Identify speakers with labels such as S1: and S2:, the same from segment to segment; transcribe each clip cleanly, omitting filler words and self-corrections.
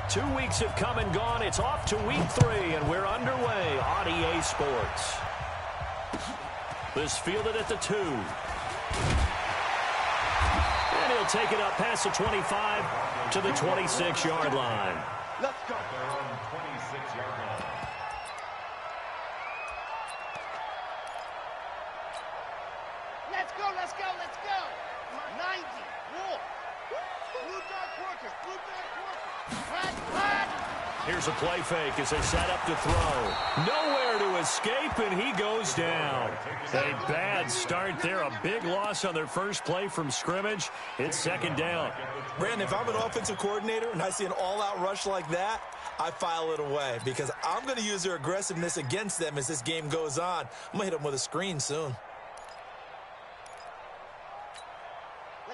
S1: 2 weeks have come and gone. It's off to week 3, and we're underway on EA Sports. This fielded at the 2. And he'll take it up past the 25 to the 26-yard line.
S2: Let's go. They're on 26-yard line.
S3: Let's go, let's go, let's go. 90, war. Blue dot workers, blue dot workers. Hot.
S1: Here's a play fake as they set up to throw. Nowhere to escape, and he goes down. A bad start there. A big loss on their first play from scrimmage. It's second down.
S4: Brandon, if I'm an offensive coordinator and I see an all-out rush like that, I file it away because I'm going to use their aggressiveness against them as this game goes on. I'm going to hit them with a screen soon.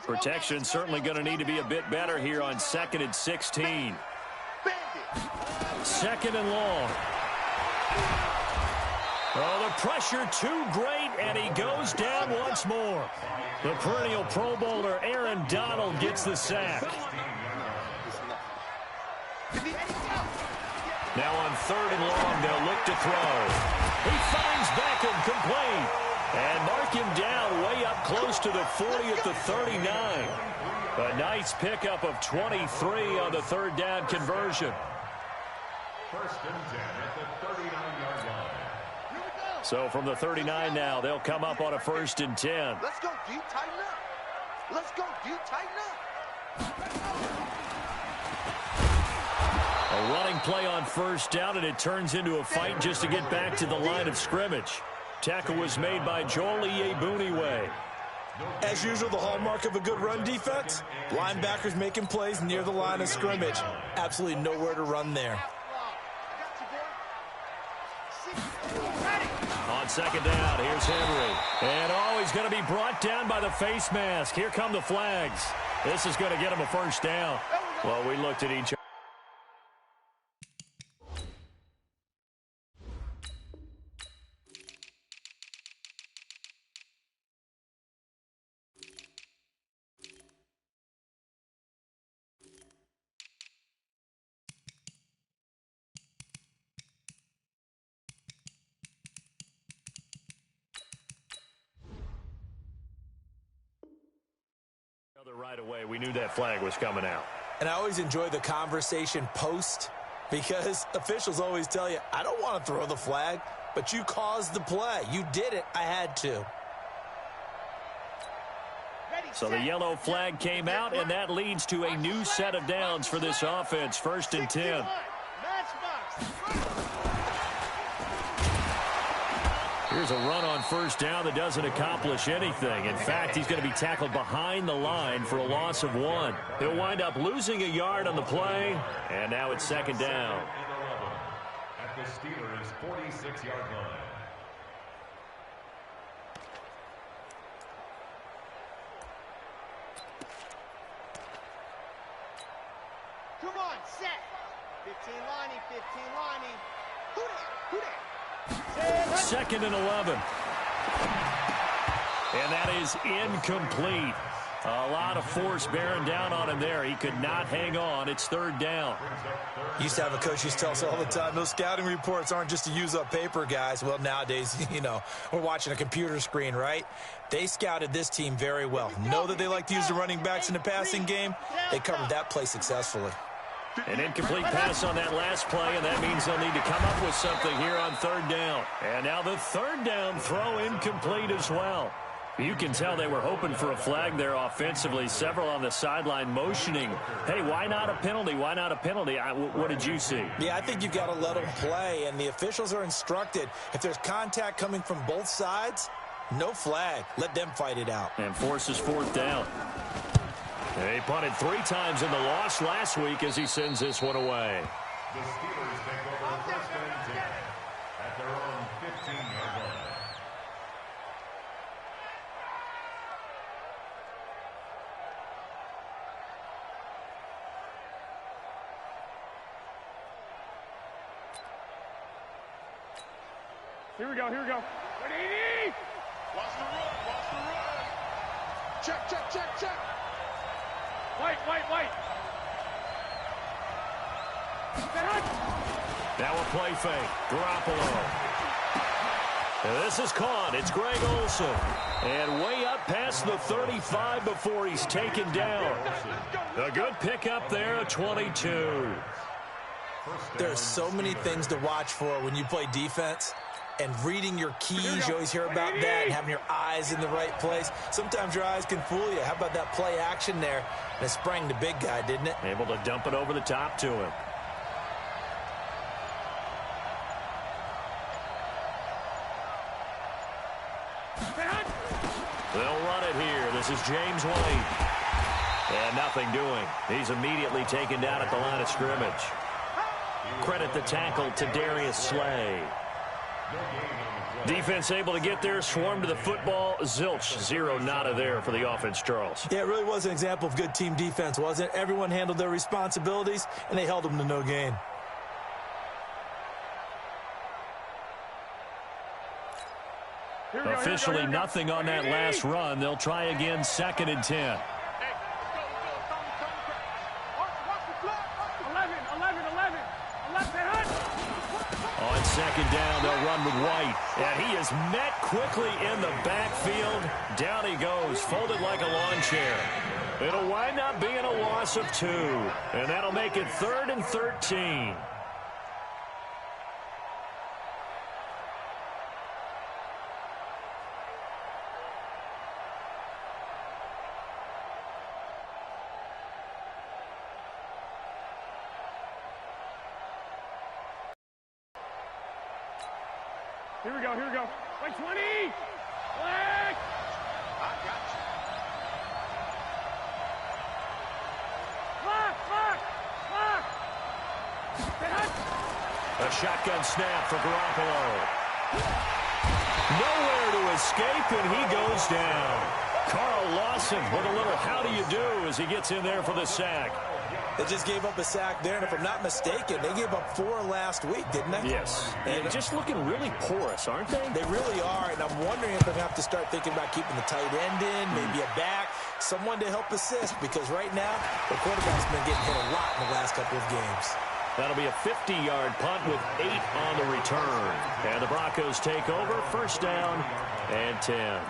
S1: Protection certainly going to need to be a bit better here on 2nd and 16. Second and long. Oh, the pressure too great, and he goes down once more. The perennial Pro Bowler Aaron Donald gets the sack. Now on 3rd and long, they'll look to throw. He finds Beckham complete. And mark him down way up close to the 40 at the 39. A nice pickup of 23 on the 3rd down conversion.
S2: 1st and 10 at the 39-yard line.
S1: So from the 39 now, they'll come up on a 1st and 10.
S3: Let's go deep, tighten up. Let's go deep, tighten up.
S1: A running play on 1st down, and it turns into a fight just to get back to the line of scrimmage. Tackle was made by Joel Iyiegbuniwe.
S4: As usual, the hallmark of a good run defense, linebackers making plays near the line of scrimmage. Absolutely nowhere to run there.
S1: On 2nd down, here's Henry. And he's going to be brought down by the face mask. Here come the flags. This is going to get him a 1st down. Well, we looked at each other. Right away, we knew that flag was coming out.
S4: And I always enjoy the conversation post because officials always tell you, I don't want to throw the flag, but you caused the play. You did it. I had to.
S1: So the yellow flag came out, and that leads to a new set of downs for this offense. 1st and 10. Here's a run on 1st down that doesn't accomplish anything. In fact, he's going to be tackled behind the line for a loss of 1. He'll wind up losing a yard on the play, and now it's 2nd down.
S2: At the Steelers' 46-yard line.
S3: Come on, set. 15 lining, 15 lining. Who that?
S1: 2nd and 11. And that is incomplete. A lot of force bearing down on him there. He could not hang on. It's 3rd down.
S4: Used to have a coach who used to tell us all the time, those scouting reports aren't just to use up paper, guys. Well, nowadays, we're watching a computer screen, right? They scouted this team very well. Know that they like to use the running backs in the passing game. They covered that play successfully.
S1: An incomplete pass on that last play, and that means they'll need to come up with something here on 3rd down. And now the 3rd down throw incomplete as well. You can tell they were hoping for a flag there offensively. Several on the sideline motioning, hey, why not a penalty? Why not a penalty? What did you see?
S4: Yeah, I think you've got to let them play, and the officials are instructed. If there's contact coming from both sides, no flag. Let them fight it out.
S1: And forces 4th down. They punted 3 times in the loss last week as he sends this one away.
S2: The Steelers take over 1st and 10 at their own 15-yard line.
S5: Here we go. Ready?
S3: Watch the run. Check.
S5: White.
S1: Now a play fake. Garoppolo. And this is caught. It's Greg Olsen. And way up past the 35 before he's taken down. A good pickup there at 22.
S4: There are so many things to watch for when you play defense. And reading your keys, you always hear about that, and having your eyes in the right place. Sometimes your eyes can fool you. How about that play action there? And it sprang the big guy, didn't it?
S1: Able to dump it over the top to him. They'll run it here. This is James White. And nothing doing. He's immediately taken down at the line of scrimmage. Credit the tackle to Darius Slay. Defense able to get there, swarm to the football. Zilch, zero nada there for the offense, Charles.
S4: Yeah, it really was an example of good team defense, wasn't it? Everyone handled their responsibilities, and they held them to no gain.
S1: Officially nothing on that last run. They'll try again, 2nd and 10. On 2nd down, they'll run with White. And he is met quickly in the backfield. Down he goes, folded like a lawn chair. It'll wind up being a loss of 2. And that'll make it 3rd and 13.
S5: Here we go, here we go. Right 20! Flag!
S3: I got you.
S5: Flag!
S1: A shotgun snap for Garoppolo. Nowhere to escape, and he goes down. Carl Lawson with a little how do you do as he gets in there for the sack.
S4: They just gave up a sack there, and if I'm not mistaken, they gave up 4 last week, didn't they?
S1: Yes. And just looking really porous, aren't they?
S4: They really are, and I'm wondering if they have to start thinking about keeping the tight end in, maybe a back, someone to help assist, because right now, the quarterback's been getting hit a lot in the last couple of games.
S1: That'll be a 50-yard punt with 8 on the return. And the Broncos take over, 1st down and 10.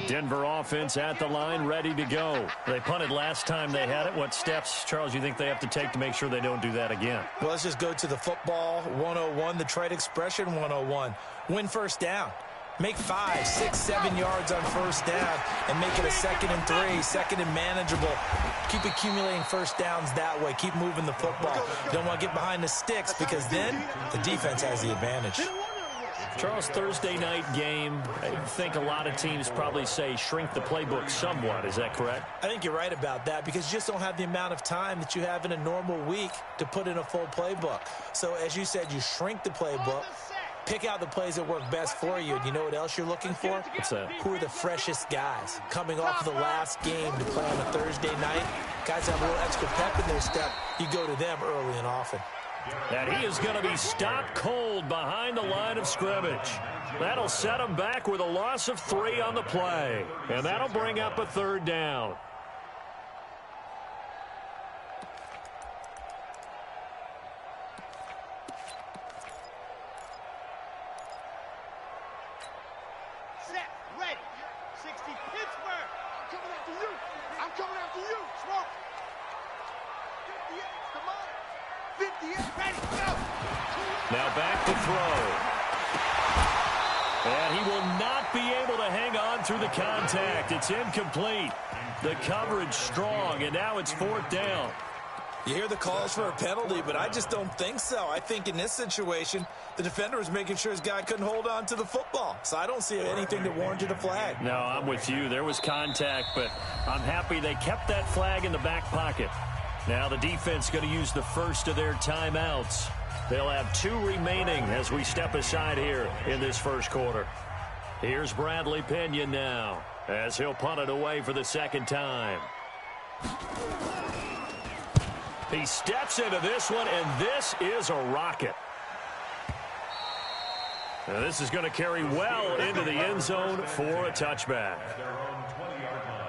S1: Denver offense at the line, ready to go. They punted last time they had it. What steps, Charles, you think they have to take to make sure they don't do that again?
S4: Well, let's just go to the football 101, the trade expression 101. Win 1st down. Make 5, 6, 7 yards on 1st down and make it a 2nd and 3, 2nd and manageable. Keep accumulating 1st downs that way. Keep moving the football. You don't want to get behind the sticks because then the defense has the advantage.
S1: Charles, Thursday night game, I think a lot of teams probably say shrink the playbook somewhat. Is that correct?
S4: I think you're right about that because you just don't have the amount of time that you have in a normal week to put in a full playbook. So, as you said, you shrink the playbook, pick out the plays that work best for you. And you know what else you're looking for?
S1: What's that?
S4: Who are the freshest guys? Coming off of the last game to play on a Thursday night, guys have a little extra pep in their step. You go to them early and often.
S1: And he is going to be stopped cold behind the line of scrimmage. That'll set him back with a loss of 3 on the play. And that'll bring up a 3rd down.
S3: Set, ready. 60, Pittsburgh. I'm coming after you. I'm coming after you. Smoke. 58, come on. 58, ready, go.
S1: Now back to throw. And he will not be able to hang on through the contact. It's incomplete. The coverage strong, and now it's 4th down.
S4: You hear the calls for a penalty, but I just don't think so. I think in this situation, the defender was making sure his guy couldn't hold on to the football. So I don't see anything that warranted a flag.
S1: No, I'm with you. There was contact, but I'm happy they kept that flag in the back pocket. Now the defense going to use the first of their timeouts. They'll have 2 remaining as we step aside here in this first quarter. Here's Bradley Pinion now as he'll punt it away for the 2nd time. He steps into this one, and this is a rocket. Now this is going to carry well into the end zone for a touchback.
S2: At their own 20-yard line.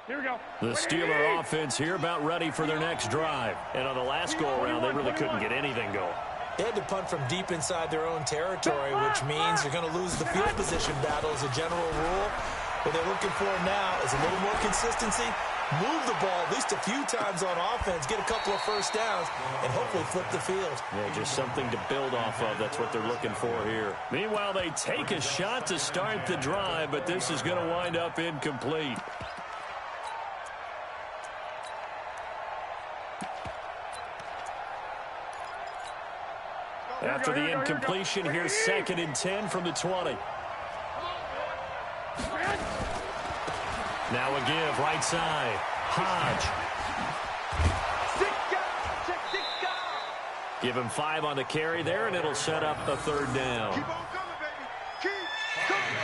S5: Here we go.
S1: The Steeler offense here about ready for their next drive. And on the last go-around, they really couldn't get anything going.
S4: They had to punt from deep inside their own territory, which means you're going to lose the field position battle as a general rule. What they're looking for now is a little more consistency, move the ball at least a few times on offense, get a couple of first downs, and hopefully flip the field.
S1: Yeah, just something to build off of. That's what they're looking for here. Meanwhile, they take a shot to start the drive, but this is going to wind up incomplete. After the incompletion, here's 2nd and 10 from the 20. Now a give, right side. Hodge. Give him 5 on the carry there, and it'll set up a 3rd down.
S3: Keep on coming, baby. Keep coming.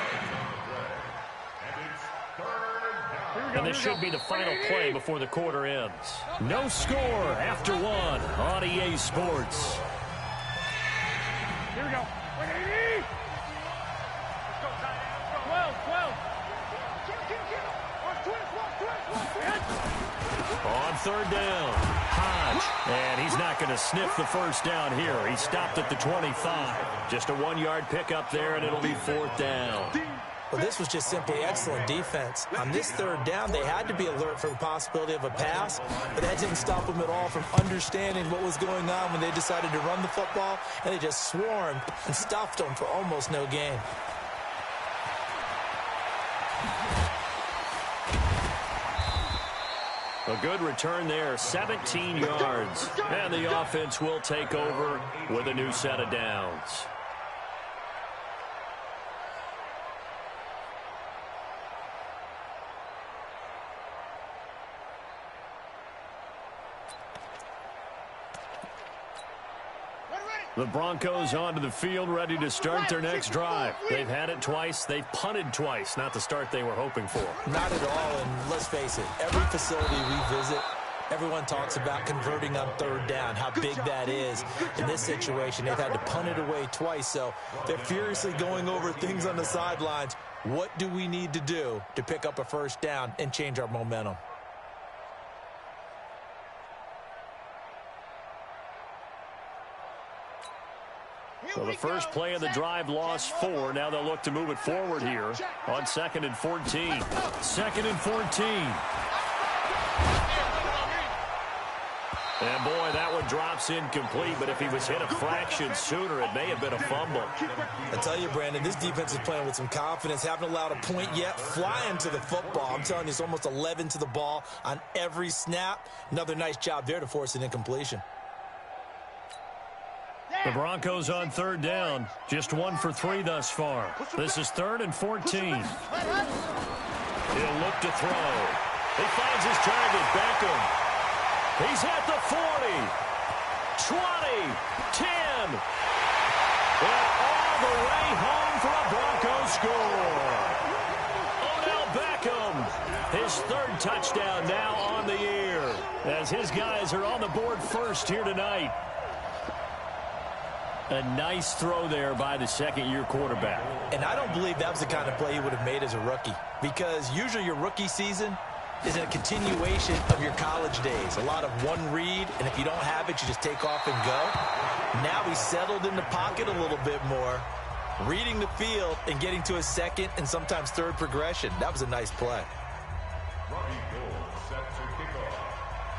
S2: And it's 3rd down.
S1: And this should be the final play before the quarter ends. No score after 1 on EA Sports.
S5: Here we go. 180.
S3: Let's go, tight end.
S5: 12, 12.
S3: Watch twist.
S1: On 3rd down, Hodge. And he's not going to sniff the first down here. He stopped at the 25. Just a 1-yard pickup there, and it'll be 4th down.
S4: Well, this was just simply excellent defense. On this 3rd down, they had to be alert for the possibility of a pass, but that didn't stop them at all from understanding what was going on when they decided to run the football, and they just swarmed and stuffed them for almost no gain.
S1: A good return there, 17 yards. And the offense will take over with a new set of downs. The Broncos onto the field, ready to start their next drive. They've had it twice. They've punted twice. Not the start they were hoping for.
S4: Not at all, and let's face it, every facility we visit, everyone talks about converting on 3rd down, how big that is. In this situation, they've had to punt it away twice, so they're furiously going over things on the sidelines. What do we need to do to pick up a 1st down and change our momentum?
S1: So the first play of the drive lost 4. Now they'll look to move it forward here on 2nd and 14. 2nd and 14. And boy, that one drops incomplete, but if he was hit a fraction sooner, it may have been a fumble.
S4: I tell you, Brandon, this defense is playing with some confidence. Haven't allowed a point yet. Flying to the football. I'm telling you, it's almost 11 to the ball on every snap. Another nice job there to force an incompletion.
S1: The Broncos on 3rd down. Just 1 for 3 thus far. This is 3rd and 14. He'll look to throw. He finds his target, Beckham. He's at the 40, 20, 10. And all the way home for a Broncos score. Odell Beckham, his 3rd touchdown now on the year, as his guys are on the board first here tonight. A nice throw there by the 2nd-year quarterback.
S4: And I don't believe that was the kind of play he would have made as a rookie, because usually your rookie season is a continuation of your college days. A lot of one read, and if you don't have it, you just take off and go. Now he's settled in the pocket a little bit more, reading the field and getting to his 2nd and sometimes 3rd progression. That was a nice play.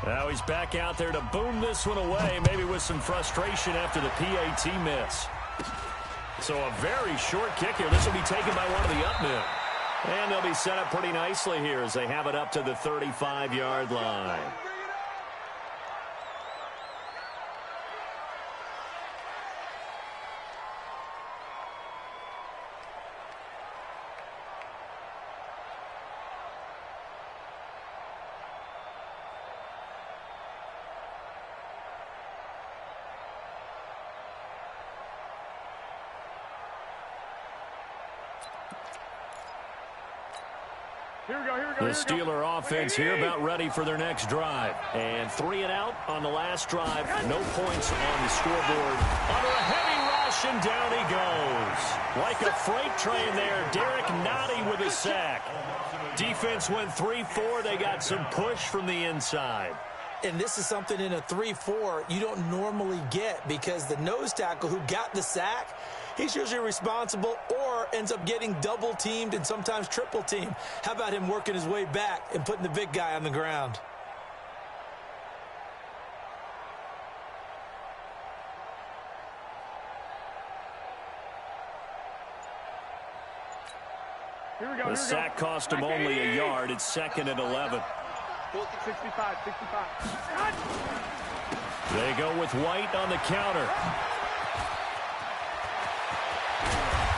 S1: Now he's back out there to boom this one away, maybe with some frustration after the PAT miss. So a very short kick here. This will be taken by one of the up men. And they'll be set up pretty nicely here as they have it up to the 35-yard line.
S5: Here we go, here we go.
S1: The Steeler offense here about ready for their next drive. And 3 and out on the last drive. No points on the scoreboard. Under a heavy rush, and down he goes. Like a freight train there, Derek Nottie with a sack. Defense went 3-4. They got some push from the inside.
S4: And this is something in a 3-4 you don't normally get, because the nose tackle who got the sack, he's usually responsible or ends up getting double-teamed and sometimes triple-teamed. How about him working his way back and putting the big guy on the ground?
S5: Here we go,
S1: The sack cost him only a yard. It's 2nd and 11.
S5: 65.
S1: They go with White on the counter.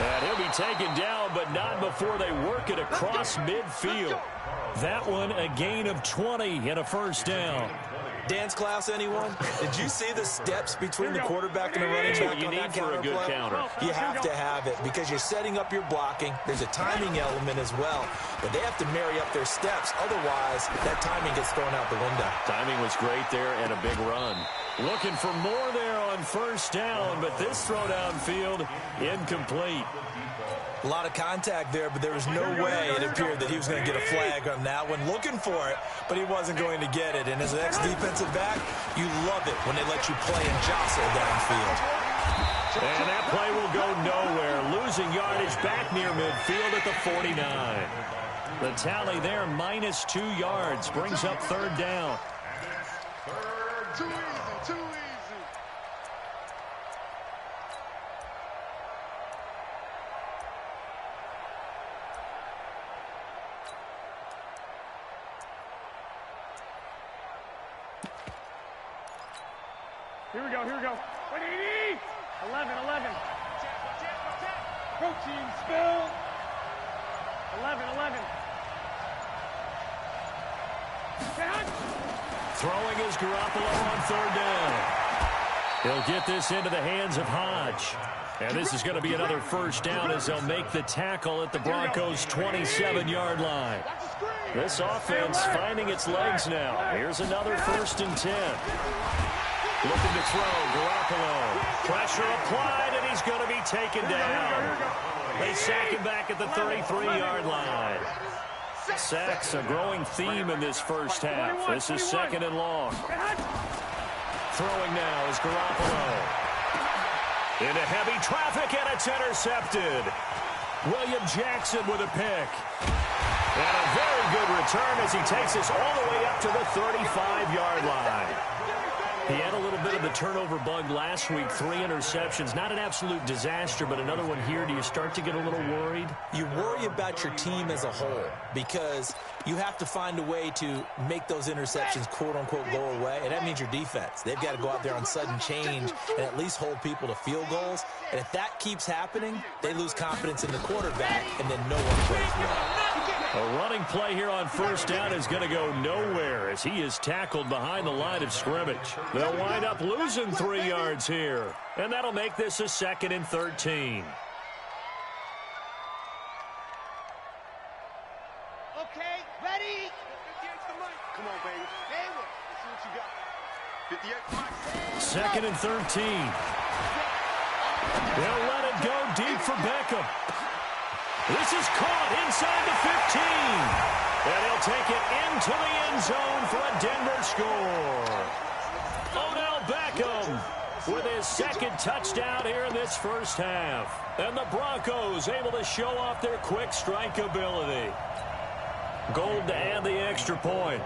S1: And he'll be taken down, but not before they work it across midfield. That one, a gain of 20 and a first down.
S4: Dance class, anyone? Did you see the steps between the quarterback and the running back
S1: you
S4: on
S1: need
S4: that
S1: for a good
S4: play?
S1: counter.
S4: You have to have it, because you're setting up your blocking. There's a timing element as well, but they have to marry up their steps. Otherwise, that timing gets thrown out the window.
S1: Timing was great there and a big run. Looking for more there on first down, but this throw downfield incomplete.
S4: A lot of contact there, but there was no way it appeared that he was going to get a flag on that one. Looking for it, but he wasn't going to get it. And as an ex-defensive back, you love it when they let you play and jostle downfield.
S1: And that play will go nowhere. Losing yardage back near midfield at the 49. The tally there, minus 2 yards, brings up 3rd down.
S3: Too easy, too easy.
S5: Here we go, here we go. 180! 11. Protein spill. 11.
S1: Throwing is Garoppolo on 3rd down. He'll get this into the hands of Hodge. And this is going to be another first down as they'll make the tackle at the Broncos' 27-yard line. This offense finding its legs now. Here's another 1st and 10. Looking to throw, Garoppolo. Pressure applied, and he's going to be taken down. They sack him back at the 33-yard line. Sacks a growing theme in this first half. This is 2nd and long. Throwing now is Garoppolo. Into heavy traffic, and it's intercepted. William Jackson with a pick. And a very good return as he takes us all the way up to the 35-yard line. He had a little bit of the turnover bug last week, 3 interceptions. Not an absolute disaster, but another one here. Do you start to get a little worried?
S4: You worry about your team as a whole, because you have to find a way to make those interceptions, quote-unquote, go away, and that means your defense. They've got to go out there on sudden change and at least hold people to field goals. And if that keeps happening, they lose confidence in the quarterback, and then no one plays well.
S1: A running play here on first down is going to go nowhere as he is tackled behind the line of scrimmage. They'll wind up losing 3 yards here, and that'll make this a 2nd and 13.
S3: Okay, ready? 58's the mic. Come on, baby. Hayward, let's see what you got. 58's the mic.
S1: 2nd and 13. They'll let it go deep for Beckham. This is caught inside the 15. And he'll take it into the end zone for a Denver score. Odell Beckham with his 2nd touchdown here in this first half. And the Broncos able to show off their quick strike ability. Gold to add the extra point.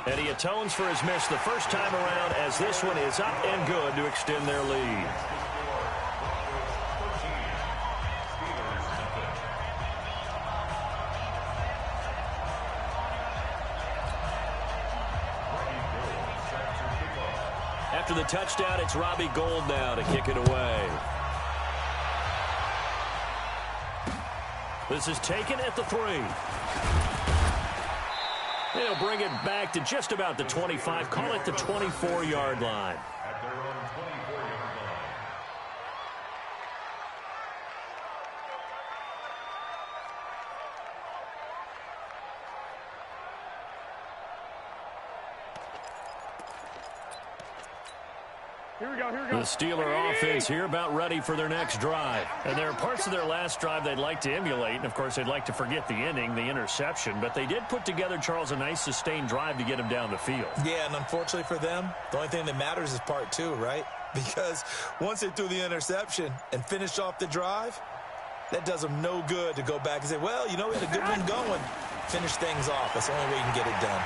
S1: And he atones for his miss the first time around as this one is up and good to extend their lead. After the touchdown, it's Robbie Gould now to kick it away. This is taken at the 3. They'll bring it back to just about the 25. Call it the 24-yard line.
S2: At their own 24-yard
S5: Here we go.
S1: The Steeler offense here about ready for their next drive. And there are parts of their last drive they'd like to emulate. And, of course, they'd like to forget the ending, the interception. But they did put together, Charles, a nice sustained drive to get him down the field.
S4: Yeah, and unfortunately for them, the only thing that matters is part two, right? Because once they threw the interception and finished off the drive, that does them no good to go back and say, well, you know, we had a good one going. Finish things off. That's the only way you can get it done.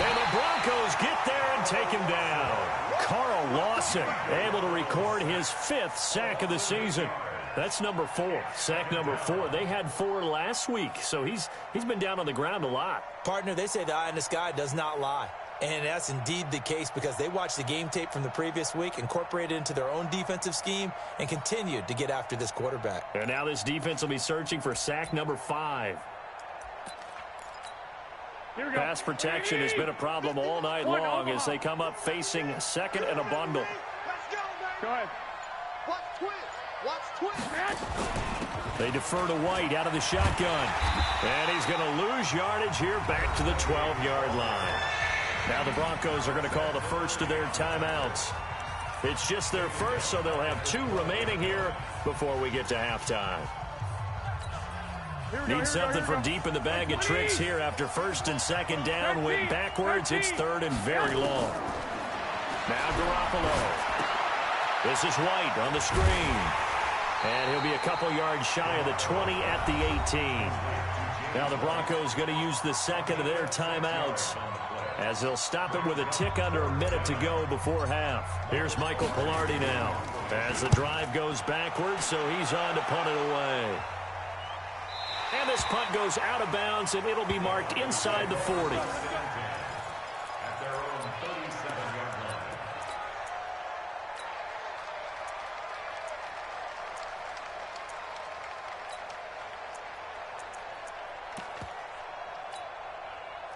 S1: And the Broncos get there and take him down. Carl Lawson able to record his 5th sack of the season. That's number 4. Sack number 4. They had 4 last week, so he's been down on the ground a lot.
S4: Partner, they say the eye in the sky does not lie. And that's indeed the case because they watched the game tape from the previous week, incorporated it into their own defensive scheme, and continued to get after this quarterback.
S1: And now this defense will be searching for sack number 5. Pass protection has been a problem all night long as they come up facing second and a bundle.
S5: Go ahead.
S3: Watch twist.
S1: They defer to White out of the shotgun. And he's going to lose yardage here back to the 12-yard line. Now the Broncos are going to call the first of their timeouts. It's just their first, so they'll have 2 remaining here before we get to halftime. Need something from deep in the bag of tricks here after first and second down. Went backwards. It's 3rd and very long. Now Garoppolo. This is White on the screen. And he'll be a couple yards shy of the 20 at the 18. Now the Broncos going to use the second of their timeouts as they'll stop it with a tick under a minute to go before half. Here's Michael Pilardi now as the drive goes backwards, so he's on to punt it away. And this punt goes out of bounds, and it'll be marked inside the 40.
S2: At their own 37-yard line.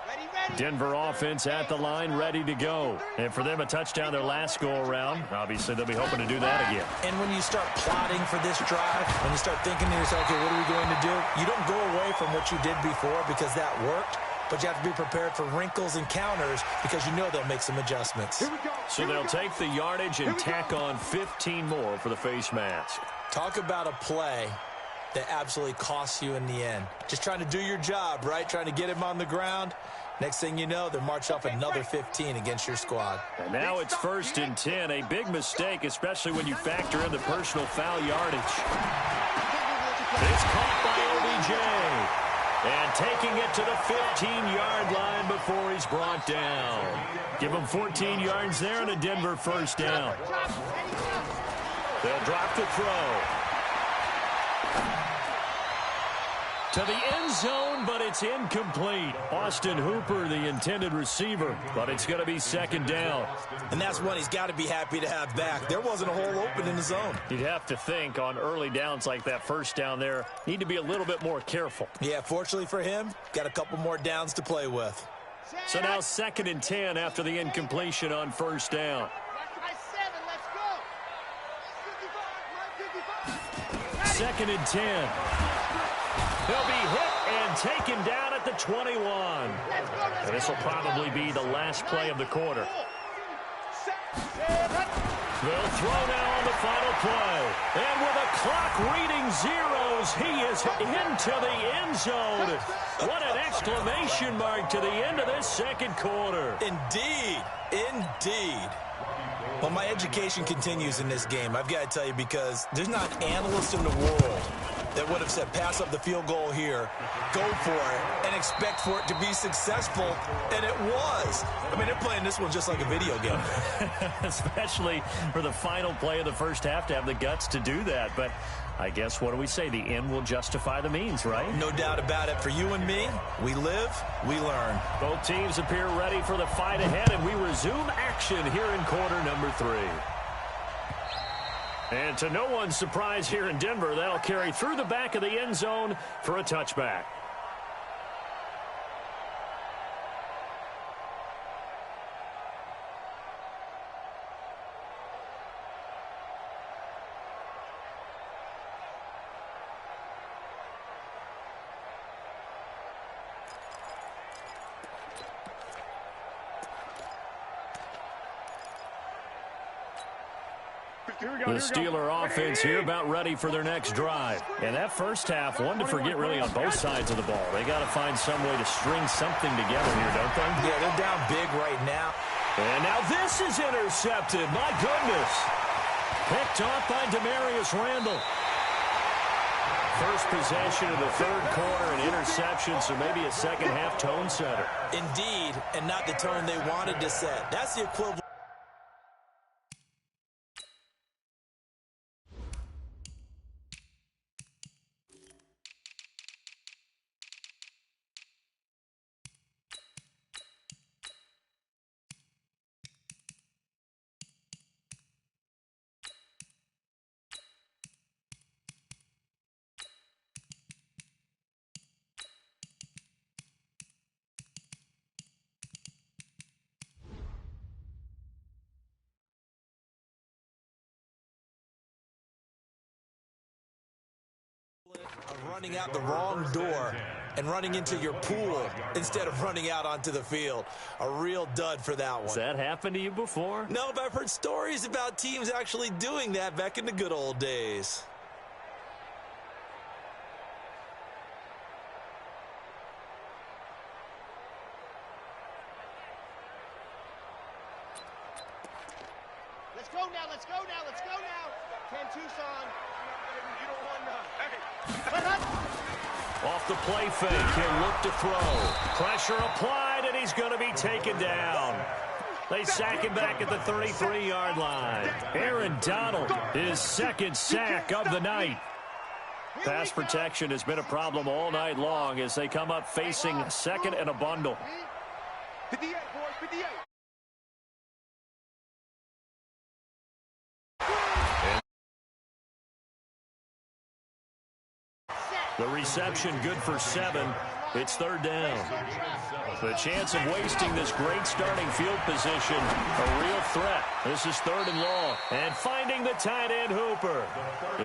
S3: Ready.
S1: Denver offense at the line, ready to go. And for them, a touchdown their last go-around. Obviously, they'll be hoping to do that again.
S4: And when you start plotting for this drive, when you start thinking to yourself, okay, what are we going to do? You don't go away from what you did before because that worked, but you have to be prepared for wrinkles and counters because you know they'll make some adjustments.
S1: So they'll take the yardage and tack on 15 more for the face mask.
S4: Talk about a play that absolutely costs you in the end. Just trying to do your job, right? Trying to get him on the ground. Next thing you know, they march off another 15 against your squad.
S1: And now it's 1st and 10. A big mistake, especially when you factor in the personal foul yardage. It's caught by OBJ. And taking it to the 15-yard line before he's brought down. Give him 14 yards there and a Denver first down. They'll drop the throw. To the end zone, but it's incomplete. Austin Hooper, the intended receiver, but it's going to be 2nd down.
S4: And that's one he's got to be happy to have back. There wasn't a hole open in the zone.
S1: You'd have to think on early downs like that first down there, need to be a little bit more careful.
S4: Yeah, fortunately for him, got a couple more downs to play with.
S1: So now 2nd and 10 after the incompletion on first down. 2nd and 10. He'll be hit and taken down at the 21. And this will probably be the last play of the quarter. They'll throw now on the final play. And with a clock reading zeros, he is into the end zone. What an exclamation mark to the end of this second quarter.
S4: Indeed. Indeed. Well, my education continues in this game, I've got to tell you, because there's not an analyst in the world that would have said pass up the field goal here, go for it, and expect for it to be successful, and it was. I mean, they're playing this one just like a video game.
S1: Especially for the final play of the first half to have the guts to do that. But I guess, what do we say? The end will justify the means, right?
S4: No doubt about it. For you and me, we live, we learn.
S1: Both teams appear ready for the fight ahead, and we resume action here in quarter number 3. And to no one's surprise here in Denver, that'll carry through the back of the end zone for a touchback. The Steeler offense here about ready for their next drive. And that first half, one to forget really on both sides of the ball. They got to find some way to string something together here, don't they?
S4: Yeah, they're down big right now.
S1: And now this is intercepted. My goodness. Picked off by Demarius Randall. First possession of the third quarter, an interception, so maybe a second-half tone setter.
S4: Indeed, and not the tone they wanted to set. That's the equivalent. Of running out the wrong door and running into your pool instead of running out onto the field. A real dud for that one.
S1: Has that happened to you before?
S4: No, but I've heard stories about teams actually doing that back in the good old days.
S3: Let's go now, let's go now, let's go now. 10 Tucson. You don't want none.
S1: Off the play fake, he'll look to throw. Pressure applied, and he's going to be taken down. They sack him back at the 33-yard line. Aaron Donald, his second sack of the night. Pass protection has been a problem all night long as they come up facing second and a bundle.
S3: 58, boys, 58.
S1: The reception good for 7. It's third down. The chance of wasting this great starting field position, a real threat. This is third and long. And finding the tight end Hooper.